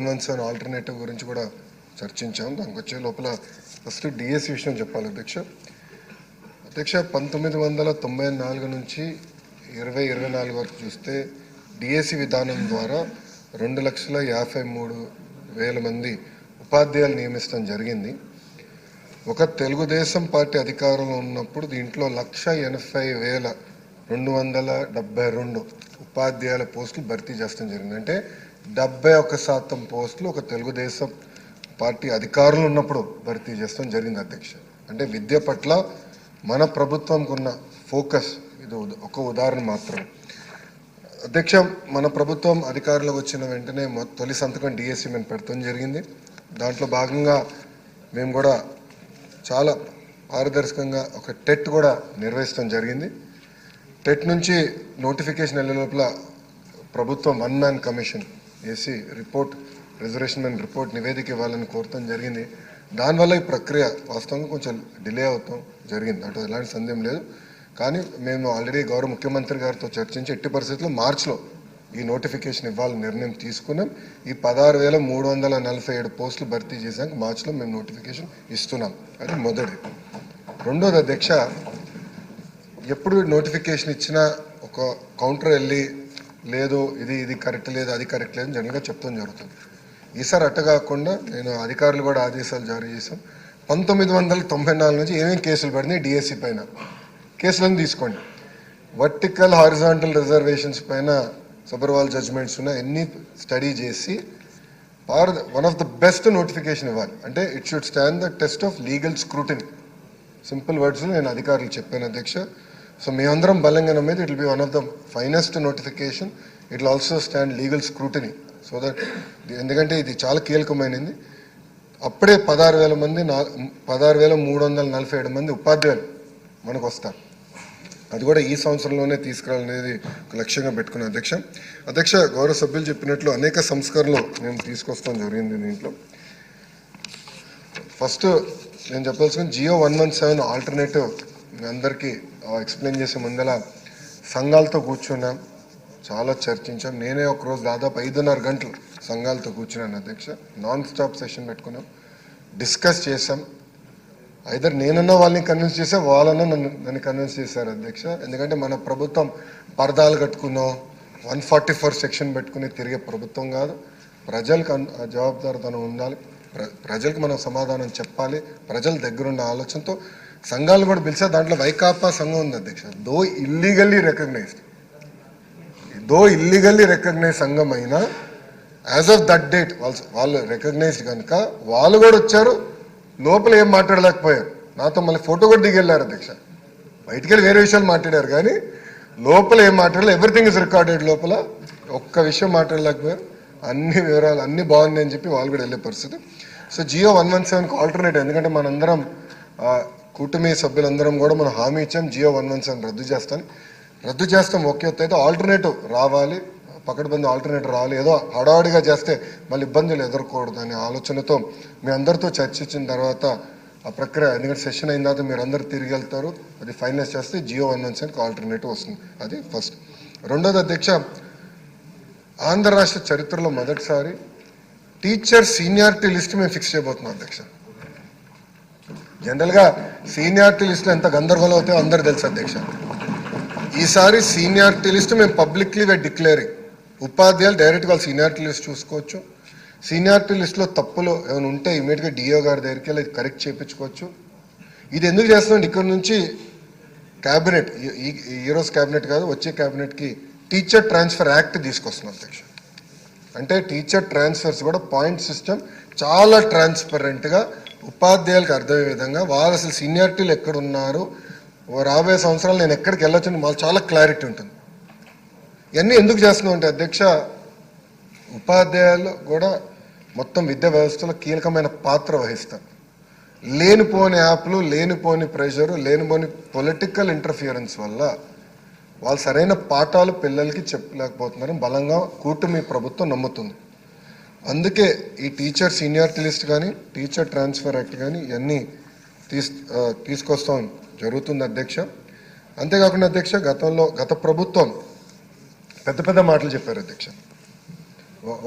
Convention alternative గురించి కూడా చర్చించాం. దానికి వచ్చే లోపల ఫస్ట్ డిఎస్సి విషయం చెప్పాలి అధ్యక్ష. 1994 నుంచి 2024 వరకు చూస్తే డిఎస్సి విధానం ద్వారా 2,53,000 మంది ఉపాధ్యాయులు నియమించడం జరిగింది. ఒక తెలుగుదేశం పార్టీ అధికారంలో ఉన్నప్పుడు దీంట్లో 1,80,272 ఉపాధ్యాయుల పోస్టులు భర్తీ చేస్తడం జరిగింది. అంటే 71% పోస్టులు ఒక తెలుగుదేశం పార్టీ అధికారులు ఉన్నప్పుడు భర్తీ చేస్తడం జరిగింది అధ్యక్ష. అంటే విద్య పట్ల మన ప్రభుత్వంకు ఉన్న ఫోకస్ ఇది ఒక ఉదాహరణ మాత్రం అధ్యక్ష. మన ప్రభుత్వం అధికారంలోకి వచ్చిన వెంటనే తొలి సంతకం డిఎస్సి మేము పెడతాం జరిగింది. దాంట్లో భాగంగా మేము కూడా చాలా పారదర్శకంగా ఒక టెట్ కూడా నిర్వహించడం జరిగింది. టెట్ నుంచి నోటిఫికేషన్ వెళ్ళే లోపల ప్రభుత్వం 1 మ్యాన్ కమిషన్ వేసి రిపోర్ట్ రిజర్వేషన్ మ్యాన్ రిపోర్ట్ నివేదిక ఇవ్వాలని కోరటం జరిగింది. దానివల్ల ఈ ప్రక్రియ వాస్తవంగా కొంచెం డిలే అవుతాం జరిగింది, అంటే ఎలాంటి సందేహం లేదు. కానీ మేము ఆల్రెడీ గౌరవ ముఖ్యమంత్రి గారితో చర్చించి ఎట్టి పరిస్థితుల్లో మార్చిలో ఈ నోటిఫికేషన్ ఇవ్వాలని నిర్ణయం తీసుకున్నాం. ఈ 16,347 పోస్టులు భర్తీ చేశాక మార్చిలో మేము నోటిఫికేషన్ ఇస్తున్నాం. అది మొదటిది. రెండోది అధ్యక్ష, ఎప్పుడు నోటిఫికేషన్ ఇచ్చినా ఒక కౌంటర్ వెళ్ళి లేదు ఇది కరెక్ట్ లేదు అది కరెక్ట్ లేదు జనరల్గా చెప్తాం జరుగుతుంది. ఈసారి అట్ట కాకుండా నేను అధికారులు కూడా ఆదేశాలు జారీ చేశాం. 1994 నుంచి ఏమేమి కేసులు పడినాయి డిఎస్సి పైన కేసులను తీసుకోండి. వర్టికల్ హారిజాంటల్ రిజర్వేషన్స్ పైన సబర్వాల్ జడ్జ్మెంట్స్ ఉన్న ఎన్ని స్టడీ చేసి one of the best notification ఇవ్వాలి. అంటే it should stand the test of legal scrutiny. Simple వర్డ్స్లో నేను అధికారులు చెప్పాను అధ్యక్ష. సో మేమందరం బలంగా నమ్మేది it will be one of the finest notification. It will also stand legal scrutiny. So that ఎందుకంటే ఇది చాలా కీలకమైనది. అప్పుడే 16,347 మంది ఉపాధ్యాయులు మనకు వస్తారు. అది కూడా ఈ సంవత్సరంలోనే తీసుకురావాలనేది ఒక లక్ష్యంగా పెట్టుకున్న అధ్యక్ష. గౌరవ సభ్యులు చెప్పినట్లు అనేక సంస్కరణలు మేము తీసుకొస్తాం జరిగింది. దీంట్లో ఫస్ట్ నేను చెప్పాల్సిన జియో 117 ఆల్టర్నేటివ్ మీ అందరికీ ఎక్స్ప్లెయిన్ చేసే ముందల సంఘాలతో కూర్చున్నాం, చాలా చర్చించాం. నేనే ఒకరోజు దాదాపు 5.5 గంటలు సంఘాలతో కూర్చున్నాను అధ్యక్ష. నాన్ స్టాప్ సెషన్ పెట్టుకున్నాం, డిస్కస్ చేసాం. ఐదర్ నేనన్నా వాళ్ళని కన్విన్స్ చేసా, వాళ్ళన్నా నన్ను కన్విన్స్ చేశారు అధ్యక్ష. ఎందుకంటే మన ప్రభుత్వం పరదాలు కట్టుకున్నో 144 సెక్షన్ పెట్టుకుని తిరిగే ప్రభుత్వం కాదు. ప్రజలకు జవాబుదారితనం ఉండాలి, ప్రజలకు మనం సమాధానం చెప్పాలి. ప్రజల దగ్గరున్న ఆలోచనతో సంఘాలు కూడా పిలిచా. దాంట్లో వైకాపా సంఘం ఉంది అధ్యక్ష. దో ఇల్లీగల్లీ రికగ్నైజ్ సంఘం అయినా యాజ్ ఆఫ్ దట్ డేట్ వాళ్ళు రికగ్నైజ్డ్ కనుక వాళ్ళు కూడా వచ్చారు. లోపల ఏం మాట్లాడలేకపోయారు. నాతో మళ్ళీ ఫోటో కూడా దిగెళ్ళారు అధ్యక్ష. బయటికి వెళ్ళి వేరే విషయాలు మాట్లాడారు కానీ లోపల ఏం మాట్లాడలేదు. Everything is recorded. లోపల ఒక్క విషయం మాట్లాడలేకపోయారు. అన్ని వివరాలు అన్నీ బాగున్నాయి అని చెప్పి వాళ్ళు కూడా వెళ్ళే పరిస్థితి. సో జియో 117కి ఆల్టర్నేటివ్, ఎందుకంటే మనందరం కూటమి సభ్యులందరం కూడా మనం హామీ ఇచ్చాం జియో 117 రద్దు చేస్తాం. ఒకే అయితే ఆల్టర్నేటివ్ రావాలి, పకడ్బందీ ఆల్టర్నేటివ్ రావాలి. ఏదో హడావుడిగా చేస్తే మళ్ళీ ఇబ్బందులు ఎదుర్కోకూడదు అనే ఆలోచనతో మీ అందరితో చర్చించిన తర్వాత ఆ ప్రక్రియ, ఎందుకంటే సెషన్ అయిన తర్వాత మీరు అందరు తిరిగి వెళ్తారు, అది ఫైనలైజ్ చేస్తే జియో 117కి ఆల్టర్నేటివ్ వస్తుంది. అది ఫస్ట్. రెండోది అధ్యక్ష, ఆంధ్ర రాష్ట్ర చరిత్రలో మొదటిసారి టీచర్ సీనియారిటీ లిస్ట్ మేము ఫిక్స్ చేయబోతున్నాం అధ్యక్ష. జనరల్గా సీనియారిటీ లిస్టులో ఎంత గందరగోళం అవుతాయో అందరు తెలుసు అధ్యక్ష. ఈసారి సీనియారిటీ లిస్ట్ మేము పబ్లిక్లీ డిక్లేరింగ్. ఉపాధ్యాయులు డైరెక్ట్గా వాళ్ళ సీనియారిటీ లిస్ట్ చూసుకోవచ్చు. సీనియారిటీ లిస్టులో తప్పులు ఏమైనా ఉంటే ఇమీడియట్గా డిఓ గారి దగ్గరికి వెళ్ళి కరెక్ట్ చేయించుకోవచ్చు. ఇది ఎందుకు చేస్తున్నాం, ఇక్కడ నుంచి క్యాబినెట్, ఈరోజు క్యాబినెట్ కాదు వచ్చే క్యాబినెట్కి టీచర్ ట్రాన్స్ఫర్ యాక్ట్ తీసుకొస్తున్నాం అధ్యక్ష. అంటే టీచర్ ట్రాన్స్ఫర్స్ కూడా పాయింట్ సిస్టమ్ చాలా ట్రాన్స్పరెంట్గా ఉపాధ్యాయులకు అర్థమయ్యే విధంగా వాళ్ళు అసలు సీనియారిటీలు ఎక్కడున్నారు, రాబోయే సంవత్సరాలు నేను ఎక్కడికి వెళ్ళొచ్చని మాకు చాలా క్లారిటీ ఉంటుంది. ఇవన్నీ ఎందుకు చేస్తున్నాం అంటే అధ్యక్ష, ఉపాధ్యాయులు కూడా మొత్తం విద్యా వ్యవస్థలో కీలకమైన పాత్ర వహిస్తారు. లేనిపోని యాప్లు, లేనిపోని ప్రెషరు, లేనిపోని పొలిటికల్ ఇంటర్ఫియరెన్స్ వల్ల వాళ్ళు సరైన పాఠాలు పిల్లలకి చెప్పలేకపోతున్నారని బలంగా కూటమి ప్రభుత్వం నమ్ముతుంది. అందుకే ఈ టీచర్ సీనియారిటీ లిస్ట్ కానీ టీచర్ ట్రాన్స్ఫర్ యాక్ట్ కానీ ఇవన్నీ తీసుకొస్తాం జరుగుతుంది అధ్యక్ష. అంతేకాకుండా అధ్యక్ష, గత ప్రభుత్వం పెద్ద పెద్ద మాటలు చెప్పారు అధ్యక్ష.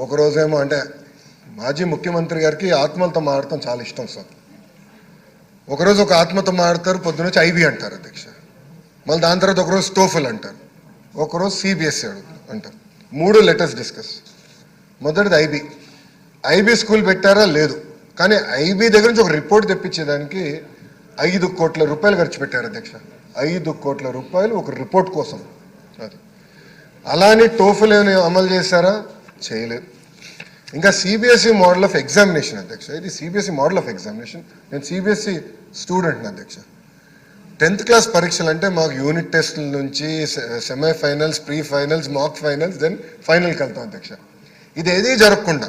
ఒకరోజేమో అంటే మాజీ ముఖ్యమంత్రి గారికి ఆత్మలతో మాడటం చాలా ఇష్టం సార్. ఒకరోజు ఒక ఆత్మతో మాడతారు, పొద్దునొచ్చి ఐబీ అంటారు అధ్యక్ష. మళ్ళీ దాని తర్వాత ఒకరోజు టోఫల్ అంటారు, ఒకరోజు సిబిఎస్ఈ అంటారు. 3 లెటర్స్ డిస్కస్. మొదటిది ఐబీ స్కూల్ పెట్టారా? లేదు. కానీ ఐబీ దగ్గర నుంచి ఒక రిపోర్ట్ తెప్పించేదానికి 5 కోట్ల రూపాయలు ఖర్చు పెట్టారు అధ్యక్ష. 5 కోట్ల రూపాయలు ఒక రిపోర్ట్ కోసం. అది అలానే టోఫల్ ఏమైనా అమలు చేశారా? చేయలేదు. ఇంకా సిబిఎస్ఈ మోడల్ ఆఫ్ ఎగ్జామినేషన్ అధ్యక్ష. ఇది సిబిఎస్ఈ మోడల్ ఆఫ్ ఎగ్జామినేషన్. నేను సిబిఎస్ఈ స్టూడెంట్ని అధ్యక్ష. 10th క్లాస్ పరీక్షలు అంటే మాకు యూనిట్ టెస్ట్ల నుంచి సెమీఫైనల్స్, ప్రీ ఫైనల్స్, మాక్ ఫైనల్స్, దెన్ ఫైనల్కి వెళ్తాం అధ్యక్ష. ఇది ఏదీ జరగకుండా,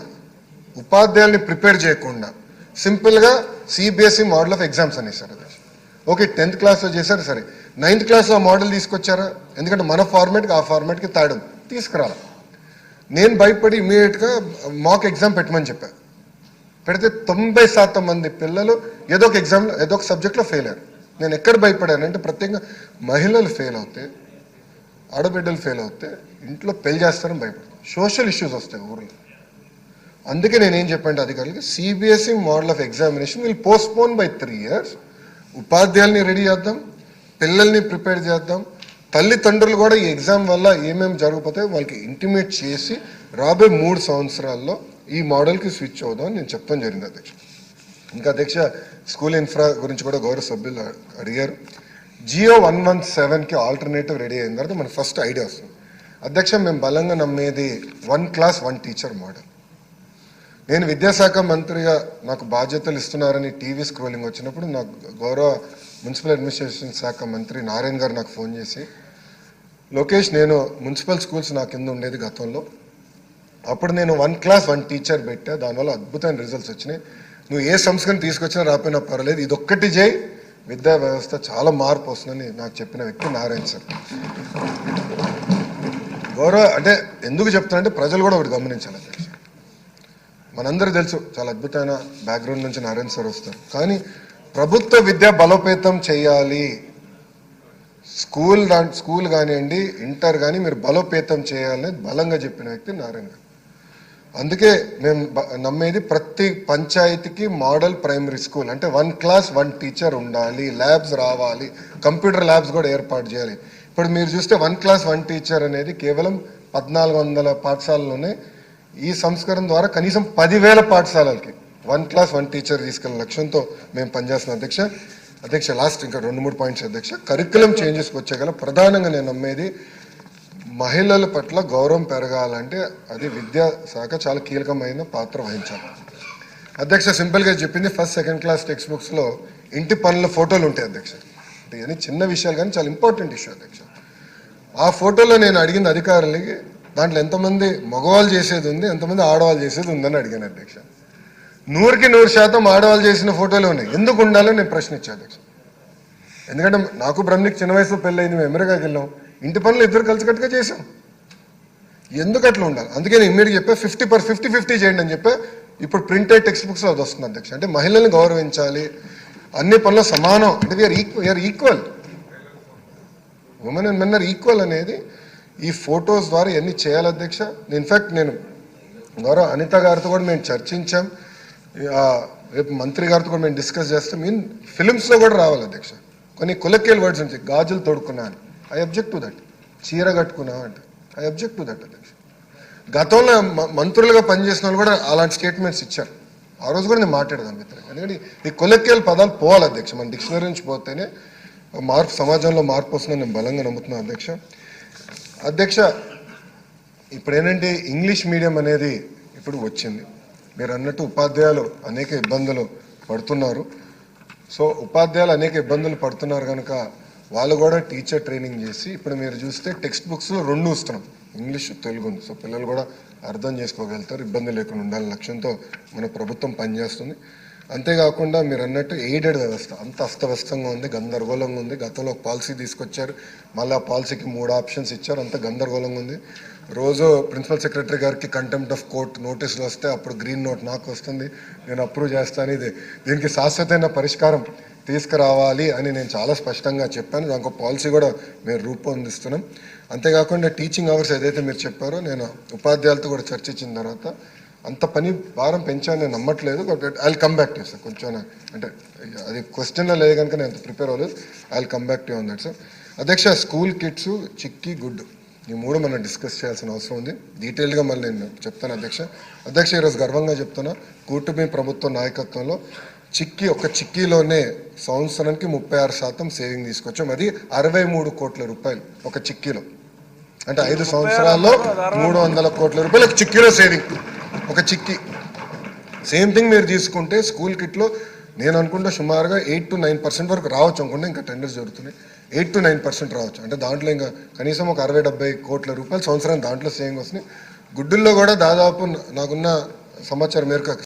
ఉపాధ్యాయుల్ని ప్రిపేర్ చేయకుండా సింపుల్గా సిబిఎస్ఈ మోడల్ ఆఫ్ ఎగ్జామ్స్ అనేసారు అధ్యక్ష. ఓకే, 10th క్లాస్లో చేశారు సరే, 9th క్లాస్లో మోడల్ తీసుకొచ్చారా? ఎందుకంటే మన ఫార్మాట్కి ఆ ఫార్మాట్కి తాడు తీసుకురాలి. నేను భయపడి ఇమీడియట్గా మాక్ ఎగ్జామ్ పెట్టమని చెప్పాను. పెడితే 90% మంది పిల్లలు ఏదో ఒక ఎగ్జామ్లో ఏదో ఒక సబ్జెక్ట్లో ఫెయిల్ అయ్యారు. నేను ఎక్కడ భయపడానంటే ప్రత్యేకంగా మహిళలు ఫెయిల్ అవుతే, ఆడబిడ్డలు ఫెయిల్ అవుతే ఇంట్లో పెళ్లి చేస్తారని భయపడతాను. సోషల్ ఇష్యూస్ వస్తాయి ఊర్లో. అందుకే నేనేం చెప్పండి అధికారులకి, CBSE model of examination will postpone by 3 years. ఉపాధ్యాయుల్ని రెడీ చేద్దాం, పిల్లల్ని ప్రిపేర్ చేద్దాం, తల్లిదండ్రులు కూడా ఈ ఎగ్జామ్ వల్ల ఏమేమి జరగకపోతే వాళ్ళకి ఇంటిమేట్ చేసి రాబోయే 3 సంవత్సరాల్లో ఈ మోడల్కి స్విచ్ అవుదాం అని నేను చెప్తాను జరిగింది అధ్యక్ష. ఇంకా అధ్యక్ష, స్కూల్ ఇన్ఫ్రా గురించి కూడా గౌరవ సభ్యులు అడిగారు. జియో 117కి ఆల్టర్నేటివ్ రెడీ అయిన తర్వాత మనకు ఫస్ట్ ఐడియా వస్తుంది అధ్యక్ష. మేము బలంగా నమ్మేది 1 class 1 teacher మోడల్. నేను విద్యాశాఖ మంత్రిగా నాకు బాధ్యతలు ఇస్తున్నారని టీవీ స్క్రోలింగ్ వచ్చినప్పుడు నాకు గౌరవ మున్సిపల్ అడ్మినిస్ట్రేషన్ శాఖ మంత్రి నారాయణ గారు నాకు ఫోన్ చేసి, లోకేష్, నేను మున్సిపల్ స్కూల్స్ నా కింద ఉండేది గతంలో, అప్పుడు నేను 1 class 1 teacher పెట్టా, దానివల్ల అద్భుతమైన రిజల్ట్స్ వచ్చినాయి. నువ్వు ఏ సంస్కరణ తీసుకొచ్చినా రాపోయినా పర్వాలేదు, ఇదొక్కటి చేయి, విద్యా వ్యవస్థ చాలా మార్పు వస్తుందని నాకు చెప్పిన వ్యక్తి నారాయణ సార్. గౌరవ అంటే ఎందుకు చెప్తానంటే ప్రజలు కూడా ఒకటి గమనించాలి అధ్యక్ష. మనందరూ తెలుసు చాలా అద్భుతమైన బ్యాక్గ్రౌండ్ నుంచి నారాయణ సార్ వస్తారు, కానీ ప్రభుత్వ విద్య బలోపేతం చేయాలి, స్కూల్ కానివ్వండి, ఇంటర్ కానీ మీరు బలోపేతం చేయాలని బలంగా చెప్పిన వ్యక్తి నారాయణ గారు. అందుకే మేము నమ్మేది ప్రతి పంచాయతీకి మోడల్ ప్రైమరీ స్కూల్ అంటే 1 class 1 teacher ఉండాలి, ల్యాబ్స్ రావాలి, కంప్యూటర్ ల్యాబ్స్ కూడా ఏర్పాటు చేయాలి. ఇప్పుడు మీరు చూస్తే 1 class 1 teacher అనేది కేవలం 1400 పాఠశాలలోనే. ఈ సంస్కరణ ద్వారా కనీసం 10,000 పాఠశాలలకి 1 class 1 teacher తీసుకెళ్ళిన లక్ష్యంతో మేము పనిచేస్తున్నాం అధ్యక్ష. లాస్ట్ ఇంకా 2-3 పాయింట్స్ అధ్యక్ష. కరికులం చేంజెస్కి వచ్చేగల ప్రధానంగా నేను నమ్మేది మహిళల పట్ల గౌరవం పెరగాలంటే అది విద్యా శాఖ చాలా కీలకమైన పాత్ర వహించాలి అధ్యక్ష. సింపుల్గా చెప్పింది, 1st, 2nd class టెక్స్ట్ బుక్స్లో ఇంటి పనుల ఫోటోలు ఉంటాయి అధ్యక్ష. అంటే ఇవన్నీ చిన్న విషయాలు కానీ చాలా ఇంపార్టెంట్ ఇష్యూ అధ్యక్ష. ఆ ఫోటోలో నేను అడిగింది అధికారులకి, దాంట్లో ఎంతమంది మగవాళ్ళు చేసేది ఉంది, ఎంతమంది ఆడవాళ్ళు చేసేది ఉందని అడిగాను అధ్యక్ష. 100కి 100% ఆడవాళ్ళు చేసిన ఫోటోలు ఉన్నాయి. ఎందుకు ఉండాలని నేను ప్రశ్నించాను అధ్యక్ష. ఎందుకంటే నాకు బ్రహ్మకి చిన్న వయసులో పెళ్ళయింది, మేము అమెరికాకి వెళ్ళాం, ఇంటి పనులు ఇద్దరు కలిసికట్టుగా చేసాం. ఎందుకు అట్లా ఉండాలి? అందుకే నేను ఇమ్మీడియట్గా చెప్పా 50-50 చేయండి అని చెప్పా. ఇప్పుడు ప్రింటెడ్ టెక్స్ట్ బుక్స్లో అది వస్తుంది అధ్యక్ష. అంటే మహిళల్ని గౌరవించాలి, అన్ని పనులు సమానం, అంటే we are equal, women and men are equal అనేది ఈ ఫొటోస్ ద్వారా ఇవన్నీ చేయాలి అధ్యక్ష. ఇన్ఫ్యాక్ట్ నేను గౌరవ అనిత గారితో కూడా మేము చర్చించాం, రేపు మంత్రి గారితో కూడా మేము డిస్కస్ చేస్తాం. ఫిలిమ్స్లో కూడా రావాలి అధ్యక్ష. కొన్ని కొలెక్టియల్ వర్డ్స్ ఉంటాయి, గాజులు తోడుకున్నా అని, ఐ అబ్జెక్ట్ టు దట్. చీర కట్టుకున్నా అంటే ఐ అబ్జెక్ట్ టు దట్ అధ్యక్ష. గతంలో మంత్రులుగా పనిచేసిన వాళ్ళు కూడా అలాంటి స్టేట్మెంట్స్ ఇచ్చారు. ఆ రోజు కూడా నేను మాట్లాడదాను మిత్రులు. ఎందుకంటే ఈ కొలెక్టియల్ పదాలు పోవాలి అధ్యక్ష. మన డిక్షనరీ నుంచి పోతేనే మార్పు, సమాజంలో మార్పు వస్తుందని నేను బలంగా నమ్ముతున్నాను అధ్యక్ష. ఇప్పుడు ఏంటంటే ఇంగ్లీష్ మీడియం అనేది ఇప్పుడు వచ్చింది. మీరు అన్నట్టు ఉపాధ్యాయులు అనేక ఇబ్బందులు పడుతున్నారు. సో ఉపాధ్యాయులు అనేక ఇబ్బందులు పడుతున్నారు కనుక వాళ్ళు కూడా టీచర్ ట్రైనింగ్ చేసి, ఇప్పుడు మీరు చూస్తే టెక్స్ట్ బుక్స్లో 2 ఇస్తున్నాం, ఇంగ్లీష్, తెలుగు ఉంది. సో పిల్లలు కూడా అర్థం చేసుకోగలుగుతారు, ఇబ్బంది లేకుండా ఉండాలని లక్ష్యంతో మన ప్రభుత్వం పనిచేస్తుంది. అంతేకాకుండా మీరు అన్నట్టు ఎయిడెడ్ వ్యవస్థ అంత అస్తవ్యస్తంగా ఉంది, గందరగోళంగా ఉంది. గతంలో ఒక పాలసీ తీసుకొచ్చారు, మళ్ళీ ఆ పాలసీకి 3 ఆప్షన్స్ ఇచ్చారు, అంత గందరగోళంగా ఉంది. రోజు ప్రిన్సిపల్ సెక్రటరీ గారికి కంటెంప్ట్ ఆఫ్ కోర్ట్ నోటీసులు వస్తే అప్పుడు గ్రీన్ నోట్ నాకు వస్తుంది, నేను అప్రూవ్ చేస్తాను. దీనికి శాశ్వతమైన పరిష్కారం తీసుకురావాలి అని నేను చాలా స్పష్టంగా చెప్పాను. దానికి పాలసీ కూడా మేము రూపొందిస్తున్నాం. అంతేకాకుండా టీచింగ్ అవర్స్ ఏదైతే మీరు చెప్పారో, నేను ఉపాధ్యాయులతో కూడా చర్చించిన తర్వాత అంత పని భారం పెంచాను నేను నమ్మట్లేదు. But I will come back to sir. కొంచెం అంటే అది క్వశ్చన్లో లేదు కనుక నేను అంత ప్రిపేర్ అవ్వలేదు. I will come back to on that sir. అధ్యక్ష, స్కూల్ కిట్స్, చిక్కీ, గుడ్ ఈ మూడు మనం డిస్కస్ చేయాల్సిన అవసరం ఉంది. డీటెయిల్గా మళ్ళీ నేను చెప్తాను అధ్యక్ష. ఈరోజు గర్వంగా చెప్తున్నా, కూటమి ప్రభుత్వ నాయకత్వంలో ఒక చిక్కీలోనే సంవత్సరానికి 36% సేవింగ్ తీసుకొచ్చాం. అది 63 కోట్ల రూపాయలు ఒక చిక్కీలో. అంటే 5 సంవత్సరాల్లో 300 కోట్ల రూపాయలు ఒక చిక్కీలో సేవింగ్. ఒక చిక్కీ సేమ్ థింగ్ మీరు తీసుకుంటే స్కూల్ కిట్లో నేను అనుకుంటే సుమారుగా 8 to 9% వరకు రావచ్చు అనుకుంటే, ఇంకా టెండర్స్ జరుగుతున్నాయి. 8 to 9% రావచ్చు. అంటే దాంట్లో ఇంకా కనీసం ఒక 60-70 కోట్ల రూపాయలు సంవత్సరం దాంట్లో సేవింగ్ వస్తున్నాయి. గుడ్డుల్లో కూడా దాదాపు నాకున్న సమాచారం మేరకు